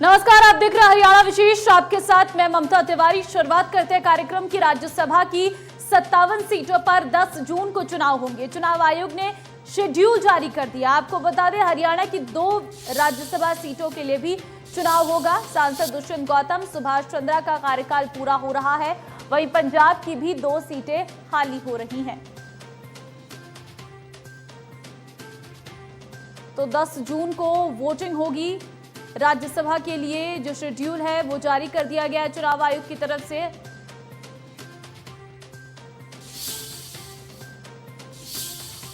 नमस्कार, आप देख रहे हैं हरियाणा विशेष। आपके साथ मैं ममता तिवारी। शुरुआत करते हैं कार्यक्रम की। राज्यसभा की 57 सीटों पर 10 जून को चुनाव होंगे। चुनाव आयोग ने शेड्यूल जारी कर दिया। आपको बता दें, हरियाणा की 2 राज्यसभा सीटों के लिए भी चुनाव होगा। सांसद दुष्यंत गौतम, सुभाष चंद्रा का कार्यकाल पूरा हो रहा है। वहीं पंजाब की भी 2 सीटें खाली हो रही हैं। तो 10 जून को वोटिंग होगी। राज्यसभा के लिए जो शेड्यूल है वो जारी कर दिया गया है चुनाव आयोग की तरफ से।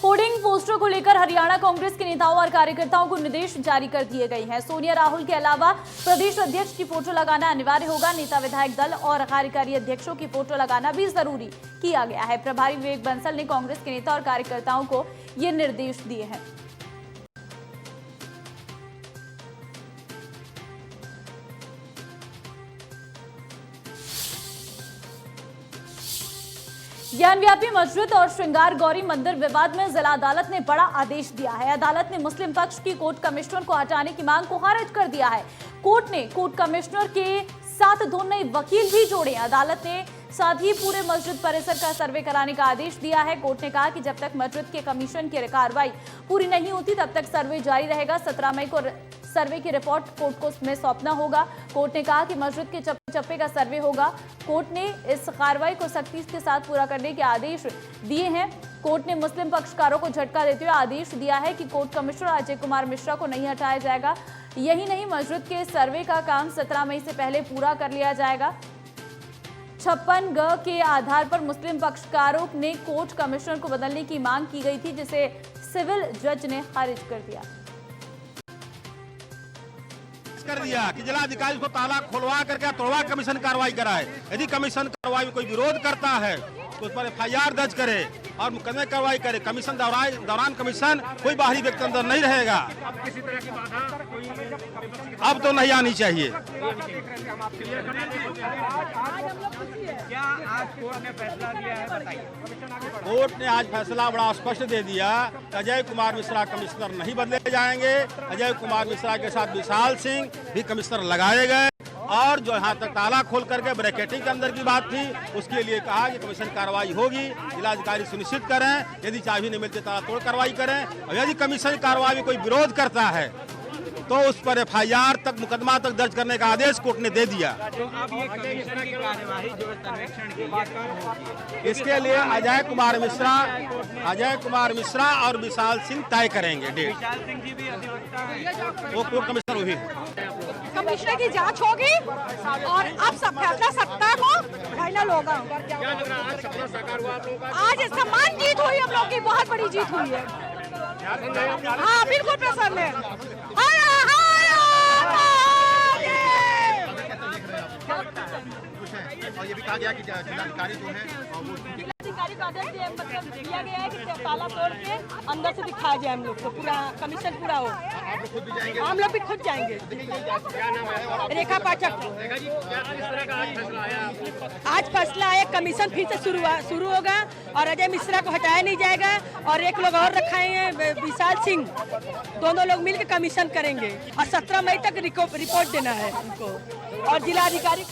होर्डिंग पोस्टर को लेकर हरियाणा कांग्रेस के नेताओं और कार्यकर्ताओं को निर्देश जारी कर दिए गए हैं। सोनिया राहुल के अलावा प्रदेश अध्यक्ष की फोटो लगाना अनिवार्य होगा। नेता विधायक दल और कार्यकारी अध्यक्षों की फोटो लगाना भी जरूरी किया गया है। प्रभारी विवेक बंसल ने कांग्रेस के नेता और कार्यकर्ताओं को ये निर्देश दिए हैं। ज्ञानव्यापी मस्जिद और श्रृंगार गौरी मंदिर विवाद में जिला अदालत ने बड़ा आदेश दिया है। अदालत ने मुस्लिम पक्ष की कोर्ट कमिश्नर को हटाने की मांग को खारिज कर दिया है। कोर्ट ने कोर्ट कमिश्नर के साथ 2 नए वकील भी जोड़े। अदालत ने साथ ही पूरे मस्जिद परिसर का सर्वे कराने का आदेश दिया है। कोर्ट ने कहा कि जब तक मस्जिद के कमीशन की कार्रवाई पूरी नहीं होती तब तक सर्वे जारी रहेगा। 17 मई को सर्वे की रिपोर्ट कोर्ट को में सौंपना होगा। कोर्ट ने कहा कि मस्जिद के चप्पे का सर्वे होगा। कोर्ट ने इस कार्रवाई को सख्ती के साथ पूरा करने के आदेश दिए हैं। कोर्ट ने मुस्लिम पक्षकारों को झटका देते हुए आदेश दिया है कि कोर्ट कमिश्नर अजय कुमार मिश्रा को नहीं हटाया जाएगा। यही नहीं, मस्जिद के सर्वे का काम 17 मई से पहले पूरा कर लिया जाएगा। 56 ग के आधार पर मुस्लिम पक्षकारों ने कोर्ट कमिश्नर को बदलने की मांग की गई थी, जिसे सिविल जज ने खारिज कर दिया कि जिलाधिकारी को ताला खुलवा करके तोड़वा कमीशन कार्रवाई कराए। यदि कमीशन कार्रवाई में कोई विरोध करता है तो उस पर FIR दर्ज करे और मुकदमे कार्रवाई करे। कमीशन दौरान कमीशन कोई बाहरी व्यक्ति अंदर नहीं रहेगा। किसी तरह की बाधा अब तो नहीं आनी चाहिए। क्या आज कोर्ट ने फैसला दिया है, बताइए। कोर्ट ने आज फैसला बड़ा स्पष्ट दे दिया। अजय कुमार मिश्रा कमिश्नर नहीं बदले जाएंगे। अजय कुमार मिश्रा के साथ विशाल सिंह भी कमिश्नर लगाए गए। और जो यहाँ तक ताला खोल करके ब्रैकेटिंग के अंदर की बात थी, उसके लिए कहा कि कमीशन कार्रवाई होगी। जिलाधिकारी सुनिश्चित करें, यदि चाबी नहीं मिलती ताला तोड़ कार्रवाई करें। और यदि कमीशन कार्रवाई में कोई विरोध करता है तो उस पर FIR तक मुकदमा तक दर्ज करने का आदेश कोर्ट ने दे दिया। तो अब ये कमीशन की कार्यवाही जो सर्वेक्षण की बात कर, इसके लिए अजय कुमार मिश्रा और विशाल सिंह तय करेंगे डेट। विशाल सिंह जी भी अधिवक्ता हैं। वो कोर्ट कमिश्नर हुई। कमिश्नर की जांच होगी और अब सब फैसला 17 को फाइनल होगा। क्या लग रहा है आज सपना साकार हुआ आप लोगों का? आज सम्मान जीत हुई, हम लोग की बहुत बड़ी जीत हुई है। हाँ, बिल्कुल प्रसन्न है। और ये भी कहा गया कि जिलाधिकारी जो है जिलाधिकारी का आदेश मतलब दिया गया है कि ताला तोड़ के अंदर से दिखाया जाए हम लोग को, पूरा कमीशन पूरा हो। हम लोग भी खुद जाएंगे। रेखा पाठक। आज फैसला आया, कमीशन फिर से शुरू होगा और अजय मिश्रा को हटाया नहीं जाएगा। और एक लोग और रखाए हैं, विशाल सिंह। दोनों लोग मिलकर कमीशन करेंगे और 17 मई तक रिपोर्ट देना है उनको। और जिलाधिकारी।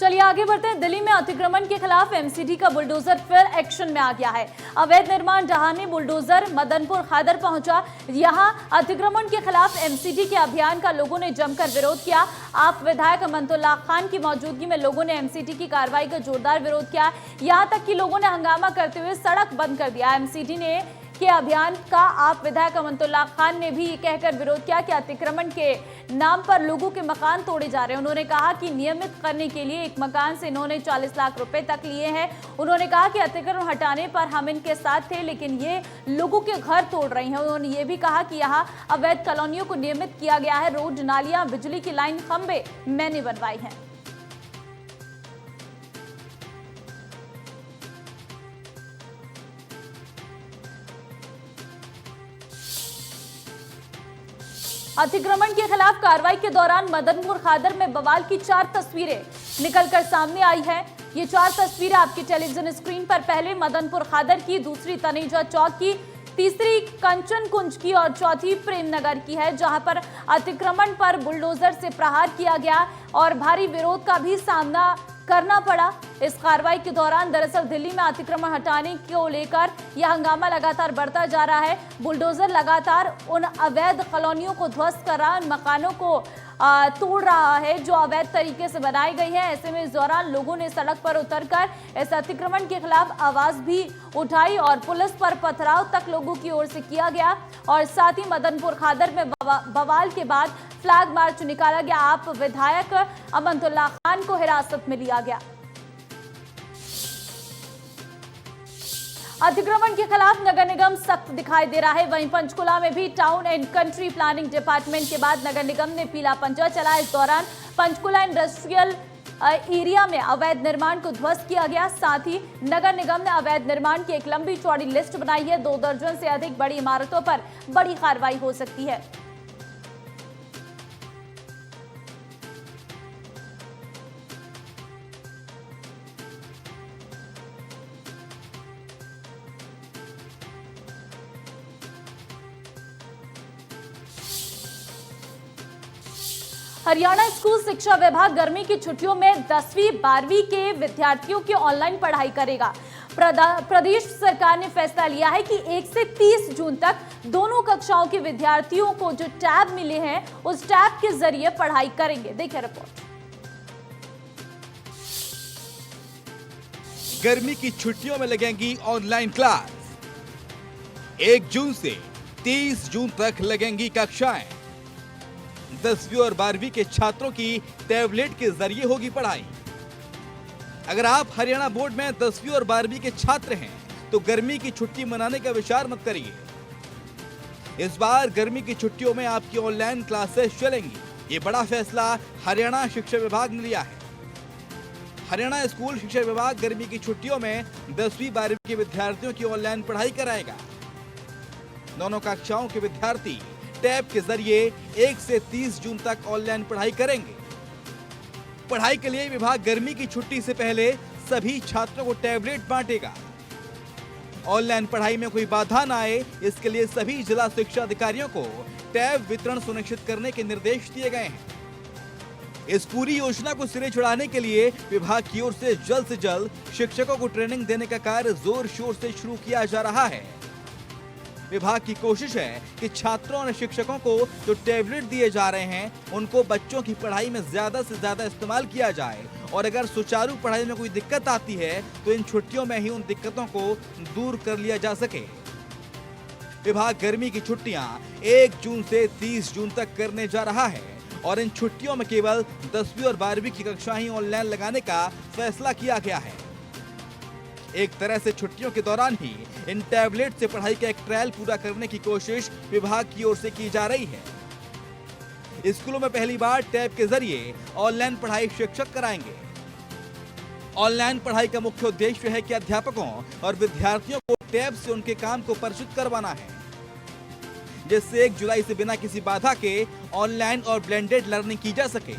चलिए आगे बढ़ते हैं। दिल्ली में अतिक्रमण के खिलाफ MCD का बुलडोजर फिर एक्शन में आ गया है। अवैध निर्माण ढहाने बुलडोजर मदनपुर खादर पहुंचा। यहां अतिक्रमण के खिलाफ MCD के अभियान का लोगों ने जमकर विरोध किया। आप विधायक अमंतुल्लाह खान की मौजूदगी में लोगों ने MCD की कार्रवाई का जोरदार विरोध किया। यहां तक कि लोगों ने हंगामा करते हुए सड़क बंद कर दिया। MCD ने के अभियान का आप विधायक अमंतुल्लाह खान ने भी ये कहकर विरोध किया कि अतिक्रमण के नाम पर लोगों के मकान तोड़े जा रहे हैं। उन्होंने कहा कि नियमित करने के लिए एक मकान से इन्होंने 40 लाख रुपए तक लिए हैं। उन्होंने कहा कि अतिक्रमण हटाने पर हम इनके साथ थे, लेकिन ये लोगों के घर तोड़ रही हैं। उन्होंने ये भी कहा कि यहाँ अवैध कॉलोनियों को नियमित किया गया है। रोड, नालियां, बिजली की लाइन, खंबे मैंने बनवाई हैं। अतिक्रमण के खिलाफ कार्रवाई के दौरान मदनपुर खादर में बवाल की 4 तस्वीरें निकलकर सामने आई हैं। ये 4 तस्वीरें आपकी टेलीविजन स्क्रीन पर। पहले मदनपुर खादर की, दूसरी तनेजा चौक की, तीसरी कंचन कुंज की और चौथी प्रेमनगर की है, जहां पर अतिक्रमण पर बुलडोजर से प्रहार किया गया और भारी विरोध का भी सामना करना पड़ा। इस कार्रवाई के दौरान दरअसल दिल्ली में अतिक्रमण हटाने को लेकर यह हंगामा लगातार बढ़ता जा रहा है। बुलडोजर लगातार उन अवैध कॉलोनियों को ध्वस्त कर रहा है, उन मकानों को तोड़ रहा है जो अवैध तरीके से बनाई गई है। ऐसे में इस दौरान लोगों ने सड़क पर उतरकर इस अतिक्रमण के खिलाफ आवाज भी उठाई और पुलिस पर पथराव तक लोगों की ओर से किया गया और साथ ही मदनपुर खादर में बवाल के बाद फ्लैग मार्च निकाला गया। आप विधायक अमनतुल्ला खान को हिरासत में लिया गया। अतिक्रमण के खिलाफ नगर निगम सख्त दिखाई दे रहा है। वहीं पंचकुला में भी town and country planning department के बाद नगर निगम ने पीला पंजा चलाया। इस दौरान पंचकुला इंडस्ट्रियल एरिया में अवैध निर्माण को ध्वस्त किया गया। साथ ही नगर निगम ने अवैध निर्माण की एक लंबी चौड़ी लिस्ट बनाई है। 2 दर्जन से अधिक बड़ी इमारतों पर बड़ी कार्रवाई हो सकती है। हरियाणा स्कूल शिक्षा विभाग गर्मी की छुट्टियों में 10वीं 12वीं के विद्यार्थियों की ऑनलाइन पढ़ाई करेगा। प्रदेश सरकार ने फैसला लिया है कि 1 से 30 जून तक दोनों कक्षाओं के विद्यार्थियों को जो टैब मिले हैं उस टैब के जरिए पढ़ाई करेंगे। देखिए रिपोर्ट। गर्मी की छुट्टियों में लगेंगी ऑनलाइन क्लास। 1 जून से 30 जून तक लगेंगी कक्षाएं। 10वीं और 12वीं के छात्रों की टैबलेट के जरिए होगी पढ़ाई। अगर आप हरियाणा बोर्ड में 10वीं और 12वीं के छात्र हैं तो गर्मी की छुट्टी मनाने का विचार मत करिए। इस बार गर्मी की छुट्टियों में आपकी ऑनलाइन क्लासेस चलेंगी। ये बड़ा फैसला हरियाणा शिक्षा विभाग ने लिया है। हरियाणा स्कूल शिक्षा विभाग गर्मी की छुट्टियों में 10वीं 12वीं के विद्यार्थियों की ऑनलाइन पढ़ाई कराएगा। दोनों कक्षाओं के विद्यार्थी टैब के जरिए 1 से 30 जून तक ऑनलाइन पढ़ाई करेंगे। पढ़ाई के लिए विभाग गर्मी की छुट्टी से पहले सभी छात्रों को टैबलेट बांटेगा। ऑनलाइन पढ़ाई में कोई बाधा न आए, इसके लिए सभी जिला शिक्षा अधिकारियों को टैब वितरण सुनिश्चित करने के निर्देश दिए गए हैं। इस पूरी योजना को सिरे चढ़ाने के लिए विभाग की ओर से जल्द शिक्षकों को ट्रेनिंग देने का कार्य जोर शोर से शुरू किया जा रहा है। विभाग की कोशिश है कि छात्रों और शिक्षकों को जो टैबलेट दिए जा रहे हैं उनको बच्चों की पढ़ाई में ज्यादा से ज्यादा इस्तेमाल किया जाए और अगर सुचारू पढ़ाई में कोई दिक्कत आती है तो इन छुट्टियों में ही उन दिक्कतों को दूर कर लिया जा सके। विभाग गर्मी की छुट्टियां 1 जून से 30 जून तक करने जा रहा है और इन छुट्टियों में केवल 10वीं और 12वीं की कक्षाएं ही ऑनलाइन लगाने का फैसला किया गया है। एक तरह से छुट्टियों के दौरान ही इन टैबलेट से पढ़ाई का एक ट्रायल पूरा करने की कोशिश विभाग की ओर से की जा रही है। स्कूलों में पहली बार टैब के जरिए ऑनलाइन पढ़ाई शिक्षक कराएंगे। ऑनलाइन पढ़ाई का मुख्य उद्देश्य है कि अध्यापकों और विद्यार्थियों को टैब से उनके काम को परिचित करवाना है, जिससे 1 जुलाई से बिना किसी बाधा के ऑनलाइन और ब्लेंडेड लर्निंग की जा सके।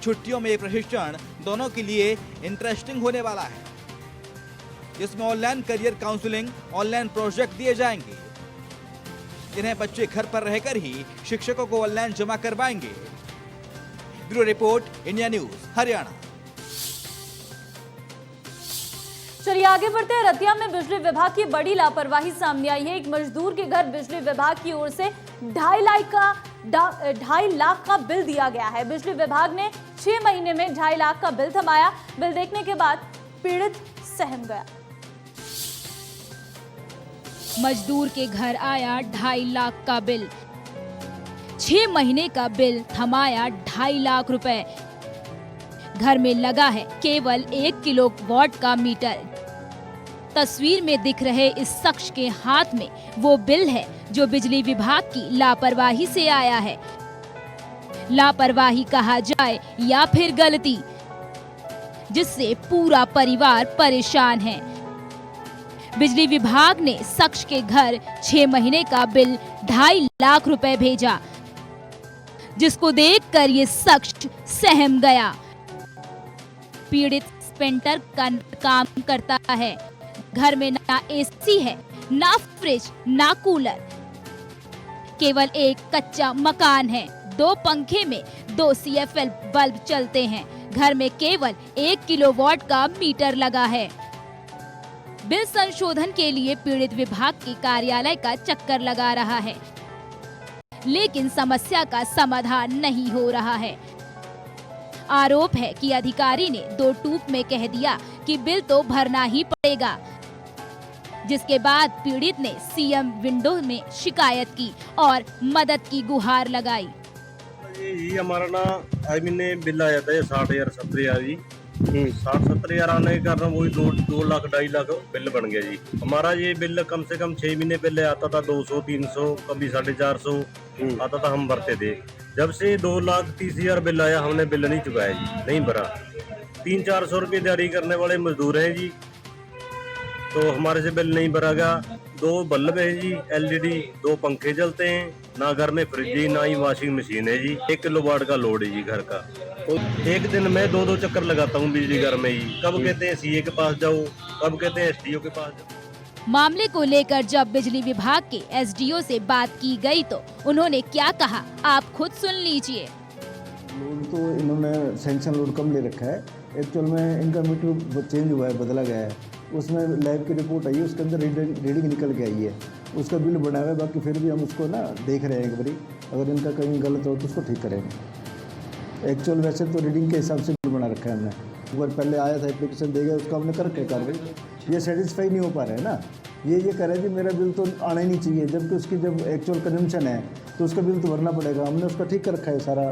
छुट्टियों में ये प्रशिक्षण दोनों के लिए इंटरेस्टिंग होने वाला है, जिसमें online career counselling, online project दिए जाएंगे, जिन्हें बच्चे घर पर रहकर ही शिक्षकों को ऑनलाइन जमा करवाएंगे। Bureau report, India news, Haryana. चलिए आगे बढ़ते हैं। रतिया में बिजली विभाग की बड़ी लापरवाही सामने आई है। एक मजदूर के घर बिजली विभाग की ओर से 2.5 लाख का बिल दिया गया है। बिजली विभाग ने 6 महीने में 2.5 लाख का बिल थमाया। बिल देखने के बाद पीड़ित सहम गया। मजदूर के घर आया 2.5 लाख का बिल। 6 महीने का बिल थमाया 2.5 लाख रुपए। घर में लगा है केवल 1 किलोवाट का मीटर। तस्वीर में दिख रहे इस शख्स के हाथ में वो बिल है जो बिजली विभाग की लापरवाही से आया है। लापरवाही कहा जाए या फिर गलती, जिससे पूरा परिवार परेशान है। बिजली विभाग ने शख्स के घर 6 महीने का बिल 2.5 लाख रुपए भेजा, जिसको देखकर ये शख्स सहम गया। पीड़ित पेंटर का काम करता है। घर में ना एसी है ना फ्रिज ना कूलर, केवल एक कच्चा मकान है। 2 पंखे में 2 CFL बल्ब चलते हैं। घर में केवल 1 किलोवाट का मीटर लगा है। बिल संशोधन के लिए पीड़ित विभाग के कार्यालय का चक्कर लगा रहा है, लेकिन समस्या का समाधान नहीं हो रहा है। आरोप है कि अधिकारी ने 2 टूक में कह दिया कि बिल तो भरना ही पड़ेगा, जिसके बाद पीड़ित ने CM विंडो में शिकायत की और मदद की गुहार लगाई। ये हमारा ना आई महीने बिल आया था, ये 60,000 70,000 जी। 60-70,000 आने के कारण वही 2 लाख 2.5 लाख बिल बन गया जी। हमारा ये बिल कम से कम 6 महीने पहले आता था, 200-300 कभी 450 आता था, हम भरते थे। जब से 2,30,000 बिल आया, हमने बिल नहीं चुकाया जी, नहीं भरा। 300-400 रुपये दिहाड़ी करने वाले मजदूर हैं जी, तो हमारे से बिल नहीं भरा गया। 2 बल्ब है जी LED, 2 पंखे चलते हैं, ना घर में फ्रिज जी, ना ही वॉशिंग मशीन है जी। 1 किलोवाट का लोड है जी घर का। तो एक दिन में 2-2 चक्कर लगाता हूँ बिजली घर में ही। कब कहते हैं CA के पास जाओ, कब कहते हैं SDO के पास जाओ। मामले को लेकर जब बिजली विभाग के SDO से बात की गई तो उन्होंने क्या कहा, आप खुद सुन लीजिए। लोड तो इन्होंने सैंक्शन लोड कम ले रखा है। एक्चुअल में इनका मीटर चेंज हुआ है, बदला गया है। उसमें लैब की रिपोर्ट आई है, उसके अंदर रीडिंग निकल के आई है, उसका बिल बना हुआ है। बाकी फिर भी हम उसको ना देख रहे हैं एक बारी, अगर इनका कहीं गलत हो तो उसको ठीक करेंगे। एक्चुअल वैसे तो रीडिंग के हिसाब से बिल बना रखा है हमने। एक बार पहले आया था एप्लीकेशन दे गया, उसको हमने करके कार्रवाई। ये सेटिस्फाई नहीं हो पा रहे हैं ना, ये कह रहे हैं कि मेरा बिल तो आना ही नहीं चाहिए, जबकि उसकी जब एक्चुअल कंजम्पशन है तो उसका बिल तो भरना पड़ेगा। हमने उसका ठीक कर रखा है सारा,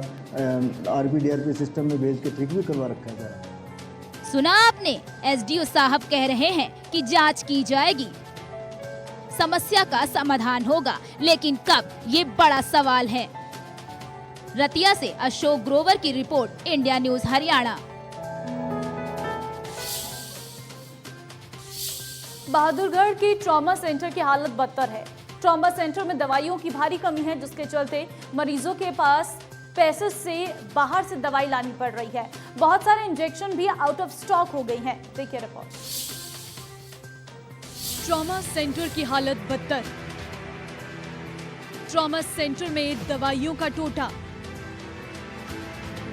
RP-DRP सिस्टम में भेज के ठीक भी करवा रखा है सारा। सुना आपने, SDO साहब कह रहे हैं कि जांच की जाएगी, समस्या का समाधान होगा, लेकिन कब, ये बड़ा सवाल है। रतिया से अशोक ग्रोवर की report, India news Haryana. Bahadurgarh की ट्रॉमा सेंटर की हालत बदतर है। ट्रॉमा सेंटर में दवाइयों की भारी कमी है, जिसके चलते मरीजों के पास पैसे से बाहर से दवाई लानी पड़ रही है। बहुत सारे इंजेक्शन भी आउट ऑफ स्टॉक हो गई हैं। देखिए रिपोर्ट। ट्रॉमा सेंटर की हालत बदतर। ट्रॉमा सेंटर में दवाइयों का टोटा,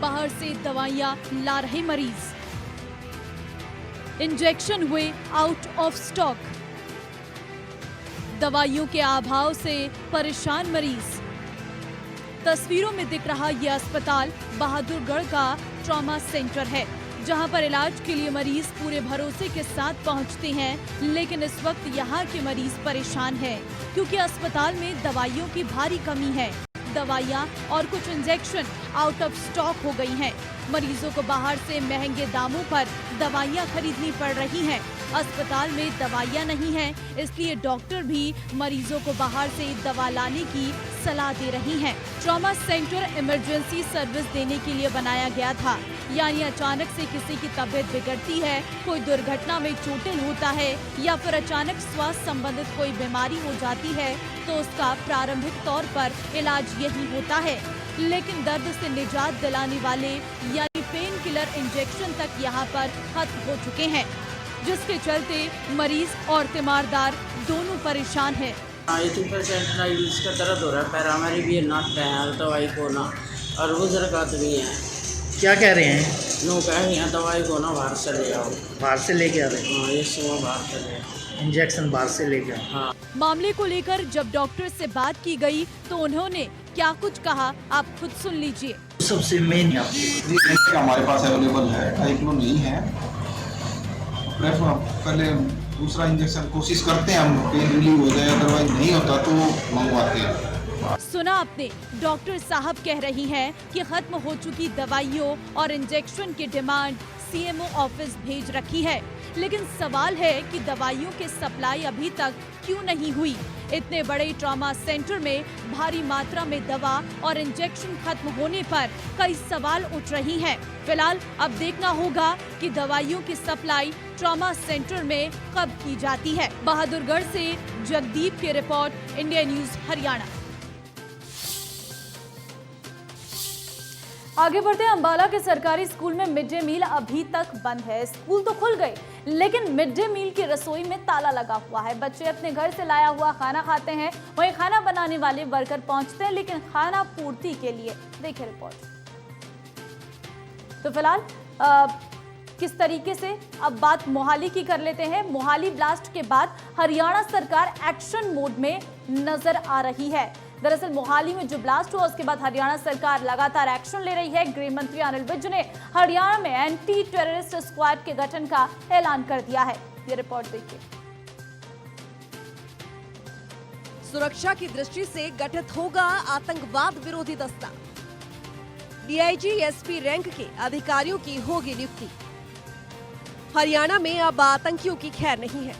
बाहर से दवाइयां ला रहे मरीज, इंजेक्शन हुए आउट ऑफ स्टॉक, दवाइयों के अभाव से परेशान मरीज। तस्वीरों में दिख रहा यह अस्पताल बहादुरगढ़ का ट्रॉमा सेंटर है, जहां पर इलाज के लिए मरीज पूरे भरोसे के साथ पहुंचते हैं। लेकिन इस वक्त यहां के मरीज परेशान हैं, क्योंकि अस्पताल में दवाइयों की भारी कमी है। दवाइयां और कुछ इंजेक्शन आउट ऑफ स्टॉक हो गई हैं। मरीजों को बाहर से महंगे दामों पर दवाइयां खरीदनी पड़ रही हैं। अस्पताल में दवाइयां नहीं हैं, इसलिए डॉक्टर भी मरीजों को बाहर से दवा लाने की सलाह दे रही हैं। ट्रॉमा सेंटर इमरजेंसी सर्विस देने के लिए बनाया गया था, यानी अचानक से किसी की तबीयत बिगड़ती है, कोई दुर्घटना में चोटिल होता है या फिर अचानक स्वास्थ्य संबंधित कोई बीमारी हो जाती है, तो उसका प्रारंभिक तौर पर इलाज यही होता है। लेकिन दर्द से निजात दिलाने वाले यानी पेन किलर इंजेक्शन तक यहाँ पर खत्म हो चुके हैं, जिसके चलते मरीज और तीमारदार दोनों परेशान हैं। 80% ना इसका दर्द हो रहा है, पैरामारी भी है, नाट है दवाई को ना, और बुजुर्ग भी है। क्या कह रहे हैं? लोग कह रहे हैं दवाई को ना बाहर से ले आओ। बाहर से लेके आ रहे हैं? हाँ, ये सुबह बाहर से ले आओ, इंजेक्शन बाहर से लेके आओ। हाँ। मामले को लेकर जब डॉक्टर से बात की गई तो उन्होंने क्या कुछ कहा, आप खुद सुन लीजिए। सबसे मेन हमारे पास अवेलेबल है, टाइक्लो नहीं है। पहले दूसरा इंजेक्शन कोशिश करते हैं हम, पेन रिलीव हो जाए, अदरवाइज नहीं होता तो मंगवाते हैं। सुना आपने, डॉक्टर साहब कह रही हैं कि खत्म हो चुकी दवाइयों और इंजेक्शन की डिमांड CMO ऑफिस भेज रखी है, लेकिन सवाल है कि दवाइयों की सप्लाई अभी तक क्यों नहीं हुई। इतने बड़े ट्रॉमा सेंटर में भारी मात्रा में दवा और इंजेक्शन खत्म होने पर कई सवाल उठ रही हैं। फिलहाल अब देखना होगा कि दवाइयों की सप्लाई ट्रॉमा सेंटर में कब की जाती है। बहादुरगढ़ से जगदीप की रिपोर्ट, इंडिया न्यूज हरियाणा। आगे बढ़ते हैं। अंबाला के सरकारी स्कूल में मिड डे मील अभी तक बंद है। स्कूल तो खुल गए, लेकिन मिड डे मील की रसोई में ताला लगा हुआ है। बच्चे अपने घर से लाया हुआ खाना खाते हैं, वहीं खाना बनाने वाले वर्कर पहुंचते हैं लेकिन खाना पूर्ति के लिए। देखिए रिपोर्ट। तो फिलहाल किस तरीके से अब बात मोहाली की कर लेते हैं। मोहाली ब्लास्ट के बाद हरियाणा सरकार एक्शन मोड में नजर आ रही है। दरअसल मोहाली में जो ब्लास्ट हुआ उसके बाद हरियाणा सरकार लगातार एक्शन ले रही है। गृह मंत्री अनिल विज ने हरियाणा में एंटी टेररिस्ट स्क्वाड के गठन का ऐलान कर दिया है। ये रिपोर्ट देखिए। सुरक्षा की दृष्टि से गठित होगा आतंकवाद विरोधी दस्ता। डीआईजी एसपी रैंक के अधिकारियों की होगी नियुक्ति। हरियाणा में अब आतंकियों की खैर नहीं है।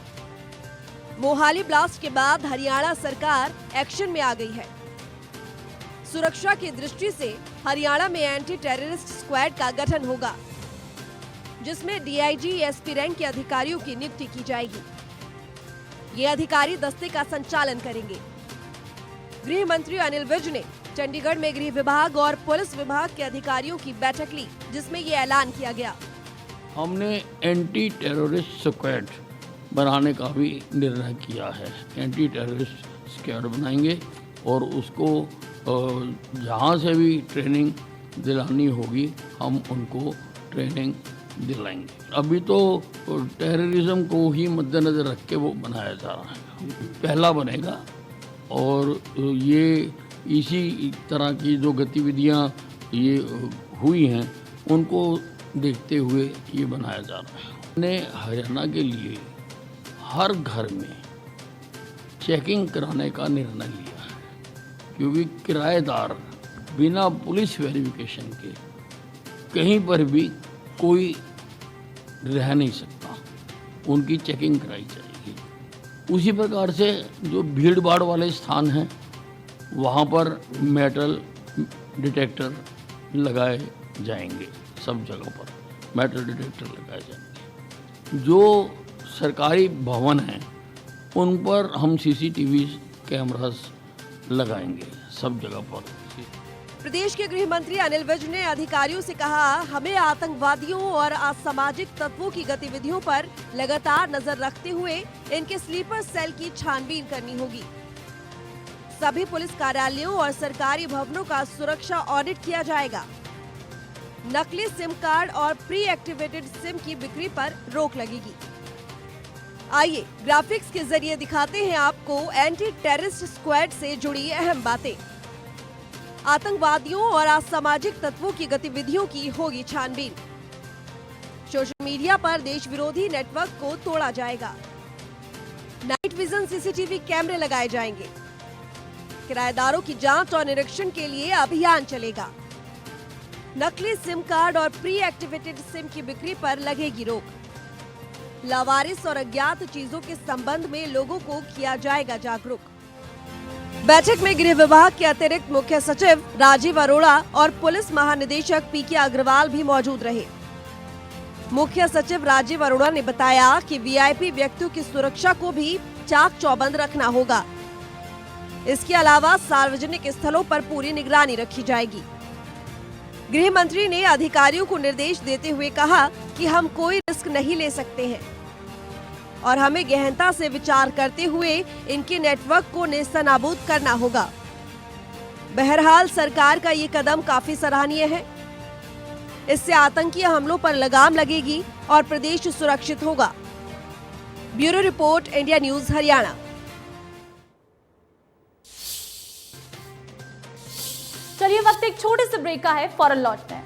मोहाली ब्लास्ट के बाद हरियाणा सरकार एक्शन में आ गई है। सुरक्षा की दृष्टि से हरियाणा में एंटी टेररिस्ट स्क्वाड का गठन होगा, जिसमें डीआईजी एसपी रैंक के अधिकारियों की नियुक्ति की जाएगी। ये अधिकारी दस्ते का संचालन करेंगे। गृह मंत्री अनिल विज ने चंडीगढ़ में गृह विभाग और पुलिस विभाग के अधिकारियों की बैठक ली, जिसमें ये ऐलान किया गया। हमने एंटी टेररिस्ट स्क्वाड बनाने का भी निर्णय किया है। एंटी टेररिस्ट स्क्वाड बनाएंगे और उसको जहाँ से भी ट्रेनिंग दिलानी होगी हम उनको ट्रेनिंग दिलाएंगे। अभी तो टेररिज्म को ही मद्देनजर रख के वो बनाया जा रहा है। पहला बनेगा और ये इसी तरह की जो गतिविधियाँ ये हुई हैं उनको देखते हुए ये बनाया जा रहा है। हमने हरियाणा के लिए हर घर में चेकिंग कराने का निर्णय लिया है, क्योंकि किराएदार बिना पुलिस वेरिफिकेशन के कहीं पर भी कोई रह नहीं सकता, उनकी चेकिंग कराई जाएगी। उसी प्रकार से जो भीड़ भाड़ वाले स्थान हैं वहाँ पर मेटल डिटेक्टर लगाए जाएंगे। सब जगह पर मेटल डिटेक्टर लगाए जाएंगे। जो सरकारी भवन हैं उन पर हम सीसीटीवी कैमरास लगाएंगे सब जगह पर। प्रदेश के गृह मंत्री अनिल विज ने अधिकारियों से कहा, हमें आतंकवादियों और असामाजिक तत्वों की गतिविधियों पर लगातार नजर रखते हुए इनके स्लीपर सेल की छानबीन करनी होगी। सभी पुलिस कार्यालयों और सरकारी भवनों का सुरक्षा ऑडिट किया जाएगा। नकली सिम कार्ड और प्री एक्टिवेटेड सिम की बिक्री पर रोक लगेगी। आइए ग्राफिक्स के जरिए दिखाते हैं आपको एंटी टेररिस्ट स्क्वाड से जुड़ी अहम बातें। आतंकवादियों और असामाजिक तत्वों की गतिविधियों की होगी छानबीन। सोशल मीडिया पर देश विरोधी नेटवर्क को तोड़ा जाएगा। नाइट विजन सीसीटीवी कैमरे लगाए जाएंगे। किराएदारों की जांच और निरीक्षण के लिए अभियान चलेगा। नकली सिम कार्ड और प्री एक्टिवेटेड सिम की बिक्री पर लगेगी रोक। लावारिस और अज्ञात चीजों के संबंध में लोगों को किया जाएगा जागरूक। बैठक में गृह विभाग के अतिरिक्त मुख्य सचिव राजीव अरोड़ा और पुलिस महानिदेशक पीके अग्रवाल भी मौजूद रहे। मुख्य सचिव राजीव अरोड़ा ने बताया कि वीआईपी व्यक्तियों की सुरक्षा को भी चाक चौबंद रखना होगा। इसके अलावा सार्वजनिक स्थलों पर पूरी निगरानी रखी जाएगी। गृह मंत्री ने अधिकारियों को निर्देश देते हुए कहा कि हम कोई रिस्क नहीं ले सकते हैं और हमें गहनता से विचार करते हुए इनके नेटवर्क को नेस्तनाबूद करना होगा। बहरहाल सरकार का ये कदम काफी सराहनीय है। इससे आतंकी हमलों पर लगाम लगेगी और प्रदेश सुरक्षित होगा। Bureau report, India news Haryana. चलिए वक्त एक छोटे से ब्रेक का है, फौरन लौटते हैं।